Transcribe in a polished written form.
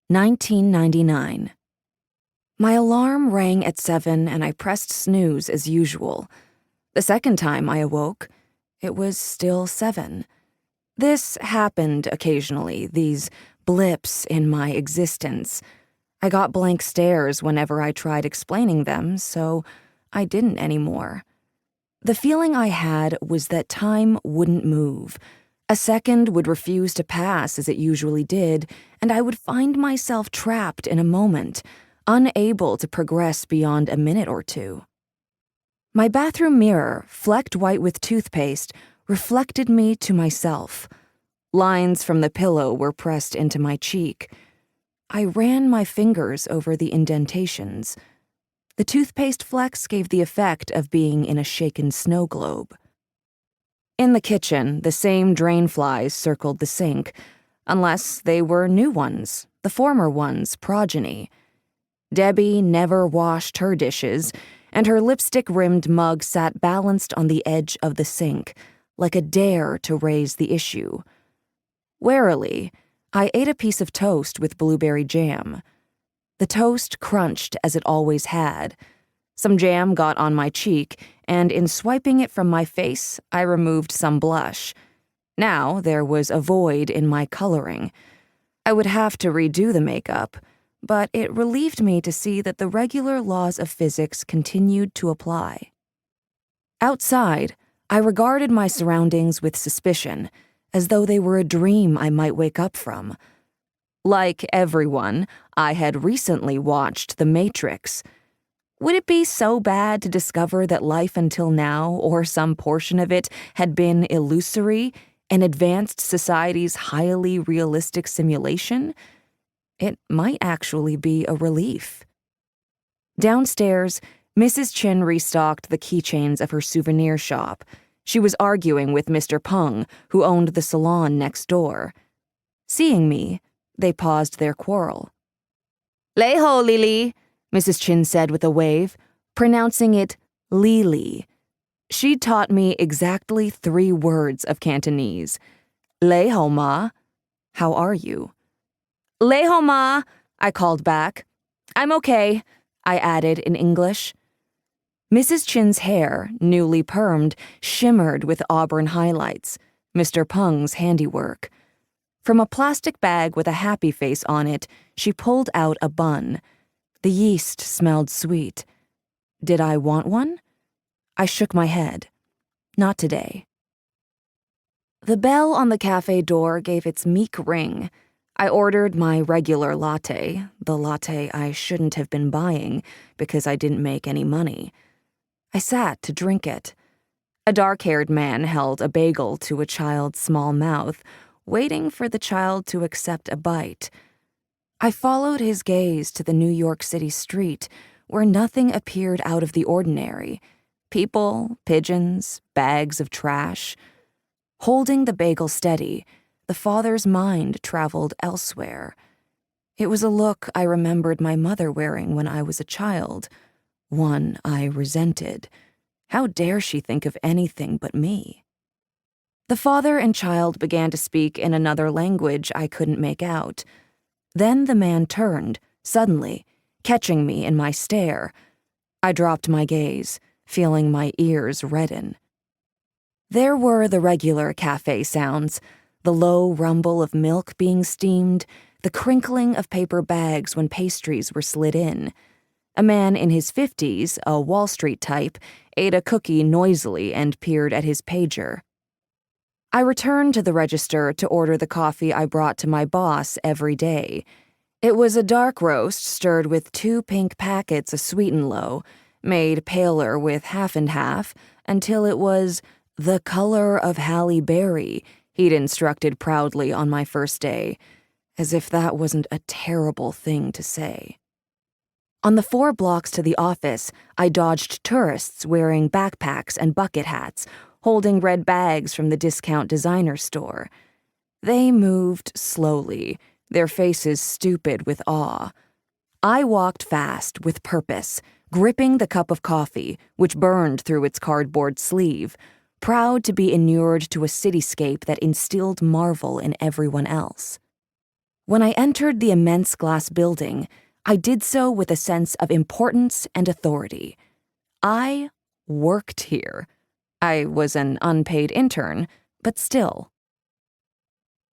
1999. My alarm rang at 7 and I pressed snooze as usual. The second time I awoke, it was still 7. This happened occasionally, these blips in my existence. I got blank stares whenever I tried explaining them, so I didn't anymore. The feeling I had was that time wouldn't move. A second would refuse to pass as it usually did, and I would find myself trapped in a moment, unable to progress beyond a minute or two. My bathroom mirror, flecked white with toothpaste, reflected me to myself. Lines from the pillow were pressed into my cheek. I ran my fingers over the indentations. The toothpaste flecks gave the effect of being in a shaken snow globe. In the kitchen, the same drain flies circled the sink, unless they were new ones, the former one's progeny. Debbie never washed her dishes, and her lipstick-rimmed mug sat balanced on the edge of the sink, like a dare to raise the issue. Warily, I ate a piece of toast with blueberry jam. The toast crunched as it always had. Some jam got on my cheek, and in swiping it from my face, I removed some blush. Now there was a void in my coloring. I would have to redo the makeup, but it relieved me to see that the regular laws of physics continued to apply. Outside, I regarded my surroundings with suspicion, as though they were a dream I might wake up from. Like everyone, I had recently watched The Matrix. Would it be so bad to discover that life until now, or some portion of it, had been illusory, an advanced society's highly realistic simulation? It might actually be a relief. Downstairs, Mrs. Chin restocked the keychains of her souvenir shop. She was arguing with Mr. Peng, who owned the salon next door. Seeing me, they paused their quarrel. "Lei ho, Lili," Mrs. Chin said with a wave, pronouncing it Lili. She'd taught me exactly 3 words of Cantonese. "Lei ho ma," how are you? "Lei ho ma," I called back. "I'm okay," I added in English. Mrs. Chin's hair, newly permed, shimmered with auburn highlights, Mr. Peng's handiwork. From a plastic bag with a happy face on it, she pulled out a bun. The yeast smelled sweet. Did I want one? I shook my head. Not today. The bell on the cafe door gave its meek ring. I ordered my regular latte, the latte I shouldn't have been buying because I didn't make any money. I sat to drink it. A dark-haired man held a bagel to a child's small mouth, waiting for the child to accept a bite. I followed his gaze to the New York City street, where nothing appeared out of the ordinary. People, pigeons, bags of trash. Holding the bagel steady, the father's mind traveled elsewhere. It was a look I remembered my mother wearing when I was a child, one I resented. How dare she think of anything but me? The father and child began to speak in another language I couldn't make out. Then the man turned, suddenly, catching me in my stare. I dropped my gaze, feeling my ears redden. There were the regular cafe sounds, the low rumble of milk being steamed, the crinkling of paper bags when pastries were slid in. A man in his 50s, a Wall Street type, ate a cookie noisily and peered at his pager. I returned to the register to order the coffee I brought to my boss every day. It was a dark roast stirred with 2 pink packets of Sweet and Low, made paler with half and half, until it was the color of Halle Berry, he'd instructed proudly on my first day, as if that wasn't a terrible thing to say. On the 4 blocks to the office, I dodged tourists wearing backpacks and bucket hats, holding red bags from the discount designer store. They moved slowly, their faces stupid with awe. I walked fast, with purpose, gripping the cup of coffee, which burned through its cardboard sleeve, proud to be inured to a cityscape that instilled marvel in everyone else. When I entered the immense glass building, I did so with a sense of importance and authority. I worked here. I was an unpaid intern, but still.